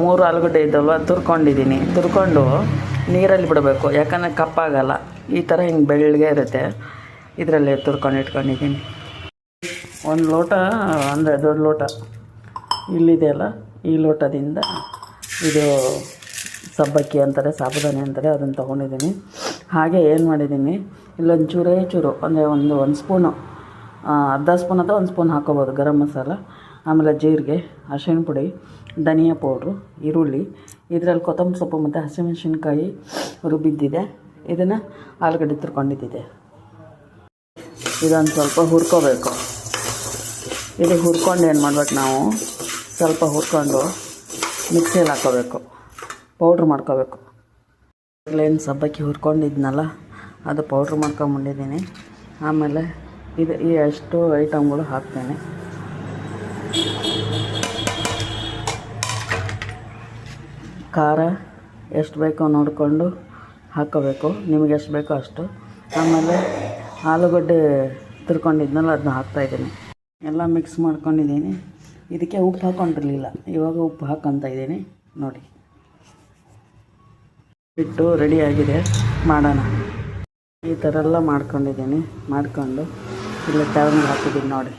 ಮೂರು ಆಲೂಗಡ್ಡೆ ಇದ್ದಲ್ವ ತುರ್ಕೊಂಡಿದ್ದೀನಿ. ತುರ್ಕೊಂಡು ನೀರಲ್ಲಿ ಬಿಡಬೇಕು, ಯಾಕಂದರೆ ಕಪ್ಪಾಗಲ್ಲ. ಈ ಥರ ಹಿಂಗೆ ಬೆಳ್ಳಗೆ ಇರುತ್ತೆ. ಇದರಲ್ಲಿ ತುರ್ಕೊಂಡು ಇಟ್ಕೊಂಡಿದ್ದೀನಿ. ಒಂದು ಲೋಟ ಅಂದರೆ ದೊಡ್ಡ ಲೋಟ ಇಲ್ಲಿದೆಯಲ್ಲ, ಈ ಲೋಟದಿಂದ ಇದು ಸಬ್ಬಕ್ಕಿ ಅಂತಾರೆ, ಸಾಬುದಾನಿ ಅಂತಾರೆ, ಅದನ್ನು ತೊಗೊಂಡಿದ್ದೀನಿ. ಹಾಗೆ ಏನು ಮಾಡಿದ್ದೀನಿ, ಇಲ್ಲೊಂದು ಚೂರು ಅಂದರೆ ಒಂದು ಸ್ಪೂನು, ಅರ್ಧ ಸ್ಪೂನ್ ಅಥವಾ 1 ಸ್ಪೂನ್ ಹಾಕ್ಕೋಬೋದು ಗರಂ ಮಸಾಲ. ಆಮೇಲೆ ಜೀರಿಗೆ, ಅರಿಶಿಣ ಪುಡಿ, ಧನಿಯಾ ಪೌಡ್ರು, ಈರುಳ್ಳಿ, ಇದರಲ್ಲಿ ಕೊತ್ತಂಬರಿ ಸೊಪ್ಪು ಮತ್ತು ಹಸಿಮೆಣಸಿನ್ಕಾಯಿ ರುಬ್ಬಿದ್ದಿದೆ. ಇದನ್ನು ಆಲೂಗಡ್ಡೆ ತುರ್ಕೊಂಡಿದ್ದಿದೆ. ಇದೊಂದು ಸ್ವಲ್ಪ ಹುರ್ಕೋಬೇಕು. ಇದು ಹುರ್ಕೊಂಡು ಏನು ಮಾಡ್ಬೇಕು, ನಾವು ಸ್ವಲ್ಪ ಹುರ್ಕೊಂಡು ಮಿಕ್ಸಿಯಲ್ಲಿ ಹಾಕ್ಕೋಬೇಕು, ಪೌಡ್ರ್ ಮಾಡ್ಕೋಬೇಕು. ಏನು ಸಬ್ಬಕ್ಕಿ ಹುರ್ಕೊಂಡಿದ್ನಲ್ಲ, ಅದು ಪೌಡ್ರ್ ಮಾಡ್ಕೊಂಬಂದಿದ್ದೀನಿ. ಆಮೇಲೆ ಈ ಅಷ್ಟು ಐಟಮ್ಗಳು ಹಾಕ್ತೇನೆ. ಖಾರ ಎಷ್ಟು ಬೇಕೋ ನೋಡಿಕೊಂಡು ಹಾಕ್ಕೋಬೇಕು, ನಿಮಗೆ ಎಷ್ಟು ಬೇಕೋ ಅಷ್ಟು. ಆಮೇಲೆ ಆಲೂಗಡ್ಡೆ ತುರ್ಕೊಂಡಿದ್ನಲ್ಲ, ಅದನ್ನ ಹಾಕ್ತಾಯಿದ್ದೀನಿ. ಎಲ್ಲ ಮಿಕ್ಸ್ ಮಾಡ್ಕೊಂಡಿದ್ದೀನಿ. ಇದಕ್ಕೆ ಉಪ್ಪು ಹಾಕ್ಕೊಂಡಿರಲಿಲ್ಲ, ಇವಾಗ ಉಪ್ಪು ಹಾಕ್ಕೊತ ಇದ್ದೀನಿ ನೋಡಿ. ಹಿಟ್ಟು ರೆಡಿಯಾಗಿದೆ, ಮಾಡೋಣ. ಈ ಥರ ಎಲ್ಲ ಮಾಡ್ಕೊಂಡಿದ್ದೀನಿ. ಮಾಡ್ಕೊಂಡು ಇಲ್ಲ ಟರ್ನ್ ಹಾಕಿದ್ದೀನಿ ನೋಡಿ.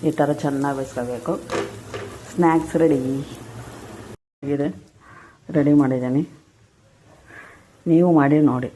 ಈ ಥರ ಚೆನ್ನಾಗಿ ಬೇಯಿಸ್ಕೋಬೇಕು. ಸ್ನ್ಯಾಕ್ಸ್ ರೆಡಿ ಆಗಿದೆ, ರೆಡಿ ಮಾಡಿದ್ದೀನಿ. ನೀವು ಮಾಡಿ ನೋಡಿ.